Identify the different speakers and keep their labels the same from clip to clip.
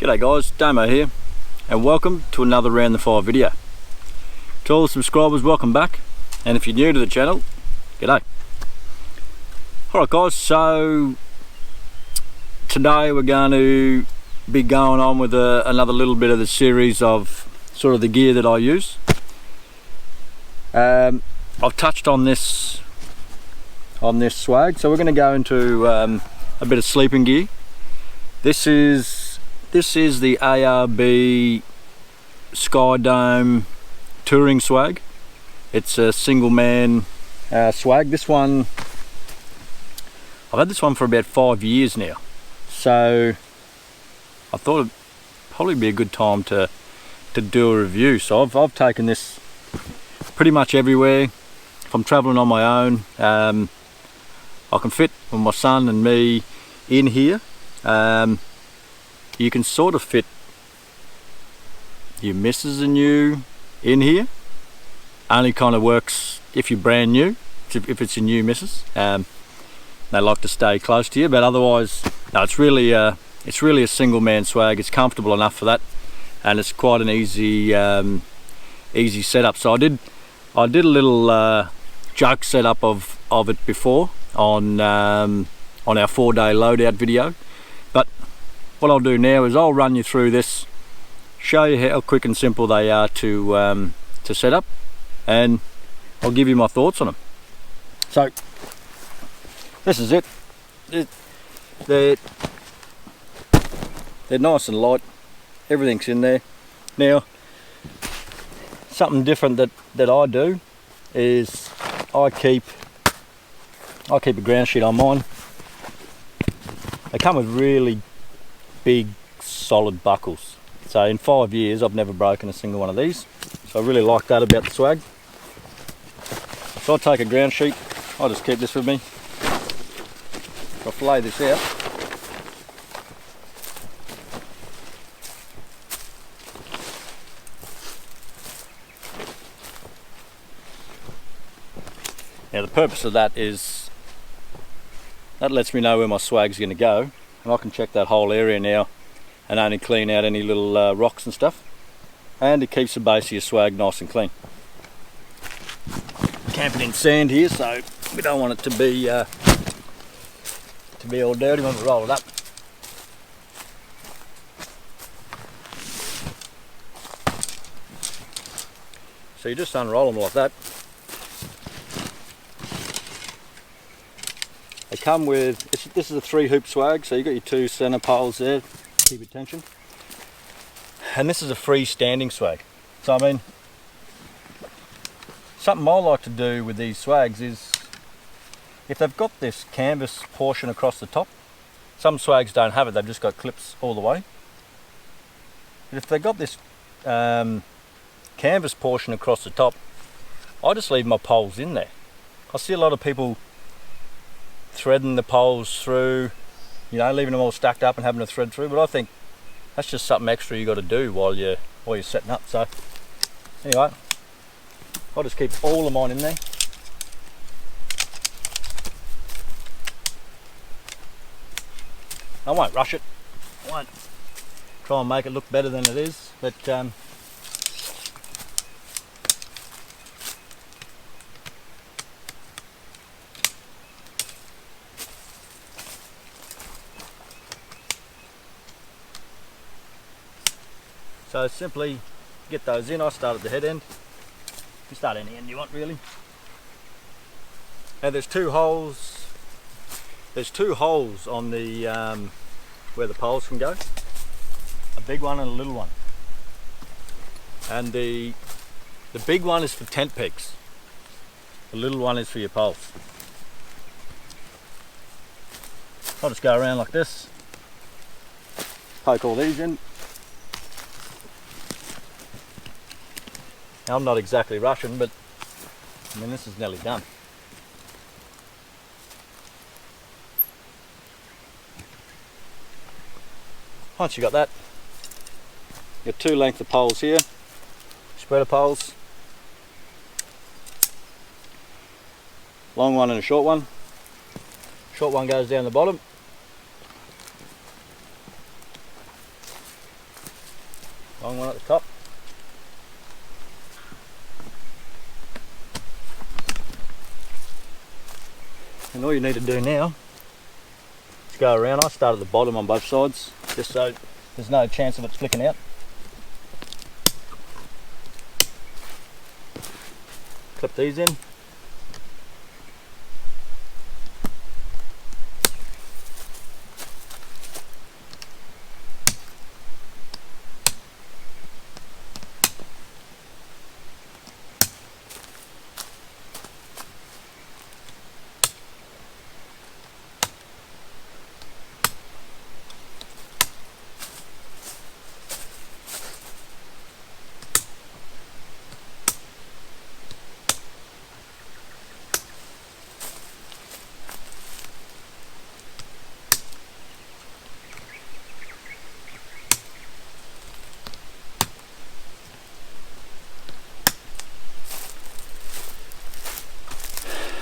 Speaker 1: G'day guys, Damo here, and welcome to another Round the Fire video. To all the subscribers, welcome back, and if you're new to the channel, g'day. Alright guys, so today we're going to be going on with another little bit of the series of sort of the gear that I use. I've touched on this swag, so we're going to go into a bit of sleeping gear. This is the ARB Skydome Touring Swag. It's a single man swag. This one, I've had this one for about 5 years now, so I thought it'd probably be a good time to do a review. So I've taken this pretty much everywhere. If I'm traveling on my own, I can fit with my son and me in here. You can sort of fit your missus and you in here. Only kind of works if you're brand new, if it's a new missus. They like to stay close to you, but otherwise, no, it's really a single man swag. It's comfortable enough for that, and it's quite an easy setup. So I did a little joke setup of it before on our 4-day loadout video. But what I'll do now is I'll run you through this, show you how quick and simple they are to set up, and I'll give you my thoughts on them. So this is it. They're nice and light. Everything's in there. Now, something different that I do is I keep a ground sheet on mine. They come with really big solid buckles, so in 5 years I've never broken a single one of these, so I really like that about the swag. So I take a ground sheet, I'll just keep this with me. I'll fillet this out. Now the purpose of that is that lets me know where my swag's going to go, and I can check that whole area now and only clean out any little rocks and stuff, and it keeps the base of your swag nice and clean. Camping in sand here, so we don't want it to be all dirty when we roll it up. So you just unroll them like that. They come with, this is a 3-hoop swag, so you've got your 2 center poles there, keep your tension. And this is a freestanding swag. So I mean, something I like to do with these swags is, if they've got this canvas portion across the top, some swags don't have it, they've just got clips all the way. But if they've got this canvas portion across the top, I just leave my poles in there. I see a lot of people threading the poles through, you know, leaving them all stacked up and having to thread through, but I think that's just something extra you got to do while you're setting up. So anyway, I'll just keep all of mine in there. I won't rush it, I won't try and make it look better than it is, but so simply get those in. I start at the head end. You start any end you want, really. Now there's two holes. There's 2 holes on the where the poles can go. A big one and a little one. And the big one is for tent pegs. The little one is for your poles. I'll just go around like this. Poke all these in. Now, I'm not exactly rushing, but I mean, this is nearly done. Once you got that, you got 2 lengths of poles here, spreader poles, long one and a short one. Short one goes down the bottom, long one at the top. And all you need to do now is go around. I start at the bottom on both sides, just so there's no chance of it flicking out. Clip these in.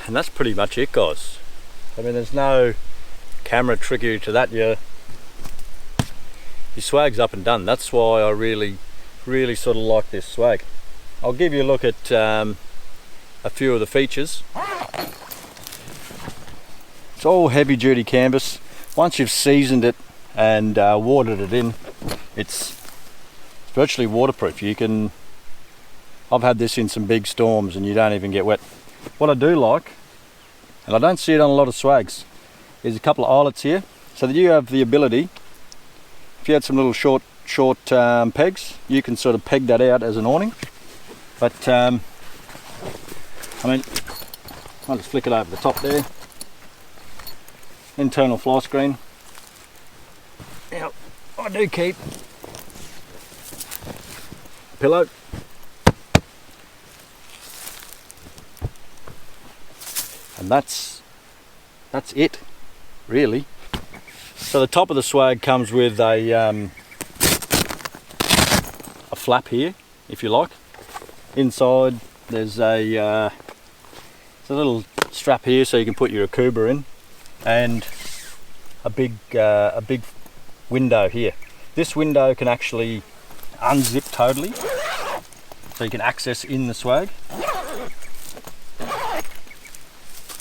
Speaker 1: And that's pretty much it, guys. I mean, there's no camera trickery to that. Your swag's up and done. That's why I really sort of like this swag. I'll give you a look at a few of the features. It's all heavy duty canvas. Once you've seasoned it and watered it in, it's virtually waterproof. I've had this in some big storms and you don't even get wet. What I do like, and I don't see it on a lot of swags, is a couple of eyelets here, so that you have the ability, if you had some little short pegs, you can sort of peg that out as an awning. But I mean, I'll just flick it over the top there. Internal fly screen. Now, I do keep a pillow. And that's it, really. So the top of the swag comes with a flap here, if you like. Inside there's a little strap here so you can put your Akuba in, and a big window here. This window can actually unzip totally, so you can access in the swag.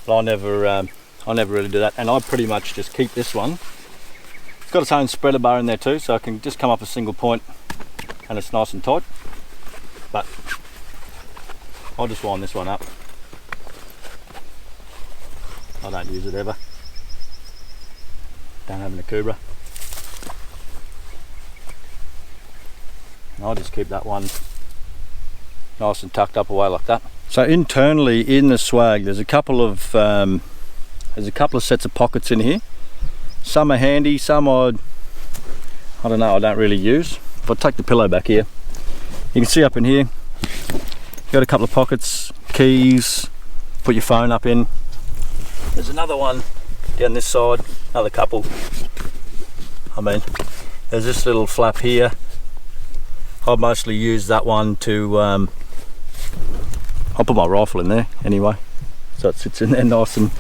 Speaker 1: But I never really do that, and I pretty much just keep this one. It's got its own spreader bar in there too, so I can just come up a single point and it's nice and tight. But I'll just wind this one up. I don't use it ever. Don't have an Akuba. And I'll just keep that one nice and tucked up away like that. So internally in the swag, there's a couple of sets of pockets in here. Some are handy, some I don't know, I don't really use. If I take the pillow back here, you can see up in here, you've got a couple of pockets, keys, put your phone up in. There's another one down this side, another couple. I mean, there's this little flap here. I mostly use that one to I'll put my rifle in there anyway, so it sits in there nice and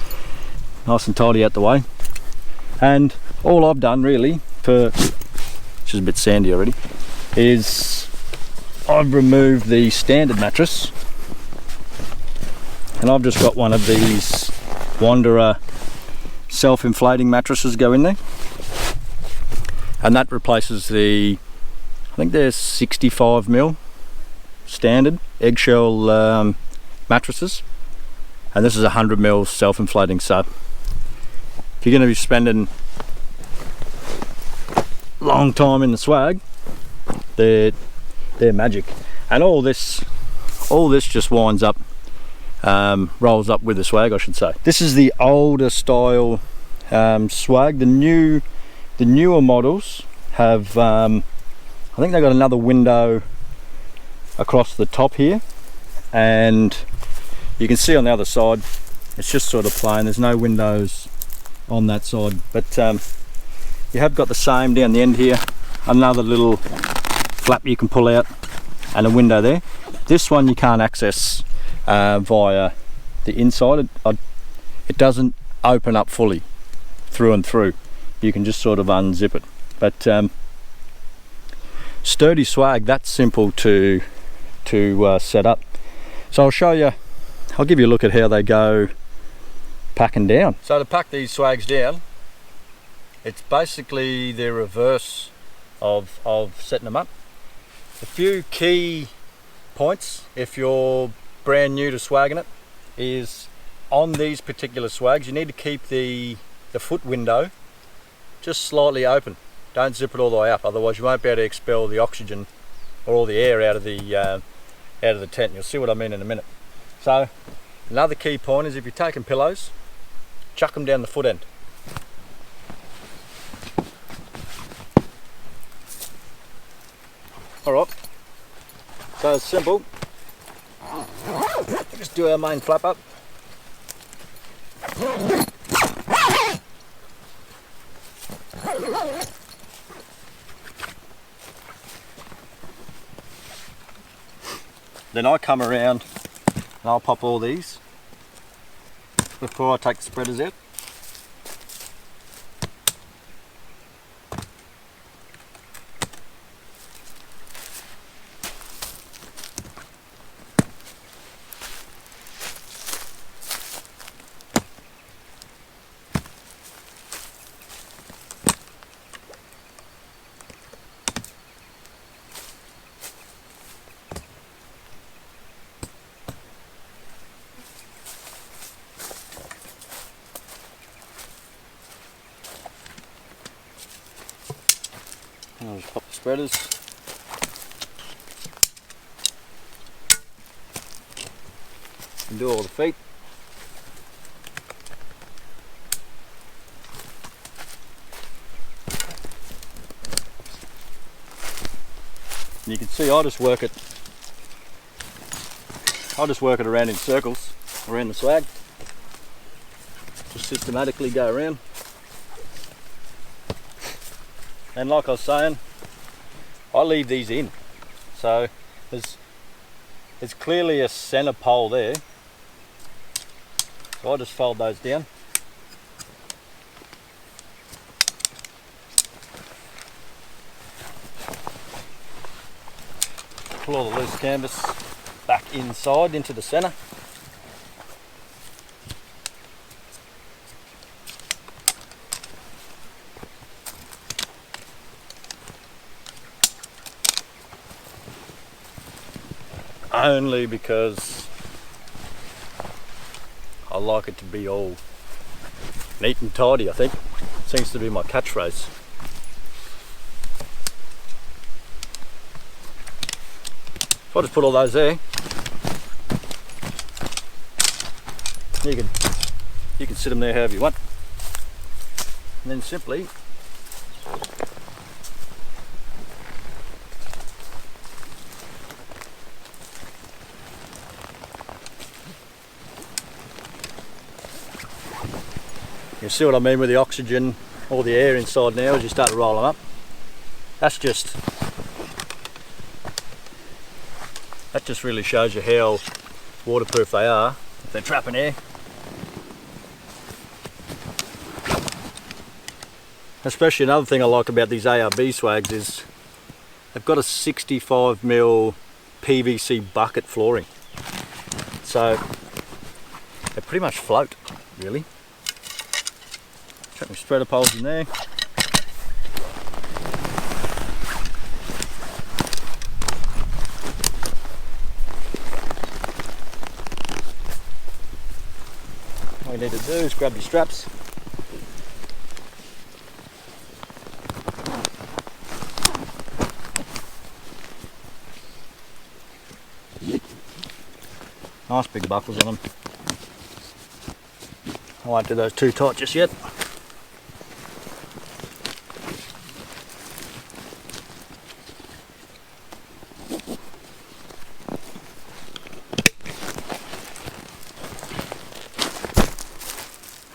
Speaker 1: tidy out the way. And all I've done really, which is a bit sandy already, is I've removed the standard mattress, and I've just got one of these Wanderer self-inflating mattresses go in there, and that replaces the, I think they're 65mm standard eggshell mattresses, and this is 100mm self-inflating. So if you're going to be spending a long time in the swag, they're magic. And all this just winds up, rolls up with the swag, I should say. This is the older style swag. The newer models have I think they've got another window across the top here, and you can see on the other side it's just sort of plain. There's no windows on that side, but you have got the same down the end here, another little flap you can pull out, and a window there. This one you can't access via the inside. It doesn't open up fully through and through. You can just sort of unzip it, but sturdy swag, that's simple to set up. So I'll show you, I'll give you a look at how they go packing down. So to pack these swags down, it's basically the reverse of setting them up. A few key points if you're brand new to swagging it is on these particular swags you need to keep the foot window just slightly open. Don't zip it all the way up, otherwise you won't be able to expel the oxygen or all the air out of the tent. You'll see what I mean in a minute. So another key point is if you're taking pillows, chuck them down the foot end. Alright, so it's simple. Just do our main flap up. Then I come around and I'll pop all these before I take the spreaders out. I'll just pop the spreaders. And do all the feet. And you can see I just work it around in circles around the swag. Just systematically go around. And like I was saying, I leave these in. So there's clearly a center pole there. So I just fold those down. Pull all the loose canvas back inside into the center. Only because I like it to be all neat and tidy, I think. Seems to be my catchphrase. If I just put all those there, you can sit them there however you want. And then simply you see what I mean with the oxygen or the air inside now as you start to roll them up. That just really shows you how waterproof they are if they're trapping air. Especially another thing I like about these ARB swags is they've got a 65mm PVC bucket flooring. So they pretty much float, really. Chuck my spreader poles in there. All you need to do is grab your straps. Nice big buckles on them. I won't do those too tight just yet.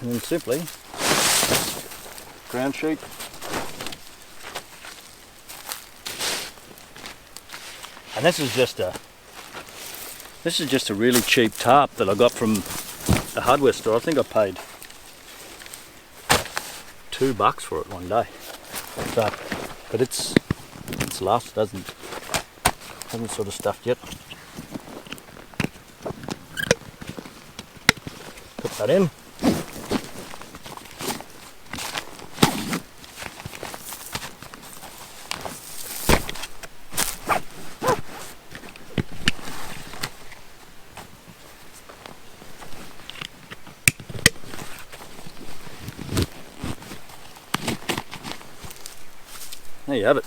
Speaker 1: And then simply ground sheet. And this is just a really cheap tarp that I got from a hardware store. I think I paid $2 for it one day. So, but it's this last. It hasn't sort of stuffed yet. Put that in. There you have it.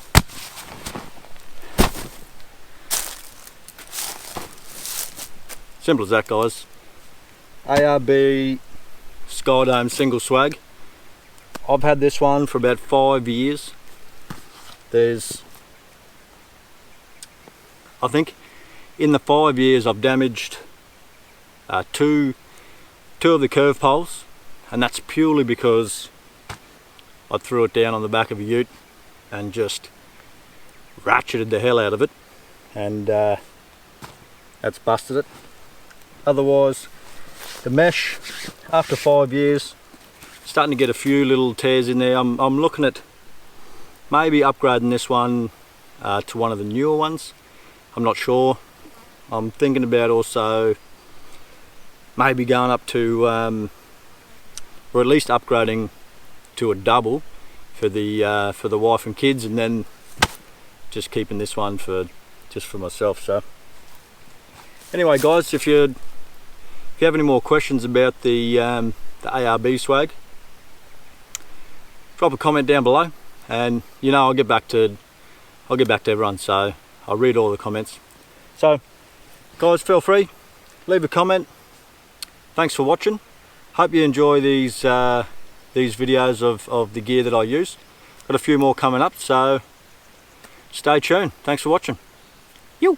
Speaker 1: Simple as that, guys. ARB Skydome Single Swag. I've had this one for about 5 years. I think in the 5 years I've damaged two of the curve poles, and that's purely because I threw it down on the back of a ute and just ratcheted the hell out of it, and that's busted it. Otherwise, the mesh, after 5 years, starting to get a few little tears in there. I'm looking at maybe upgrading this one to one of the newer ones. I'm not sure. I'm thinking about also maybe going up to, or at least upgrading to a double for the wife and kids, and then just keeping this one just for myself. So anyway, guys, if you have any more questions about the ARB swag, drop a comment down below, and I'll get back to everyone. So I'll read all the comments. So guys, feel free, leave a comment. Thanks for watching. Hope you enjoy these videos of the gear that I use. Got a few more coming up, so stay tuned. Thanks for watching. You.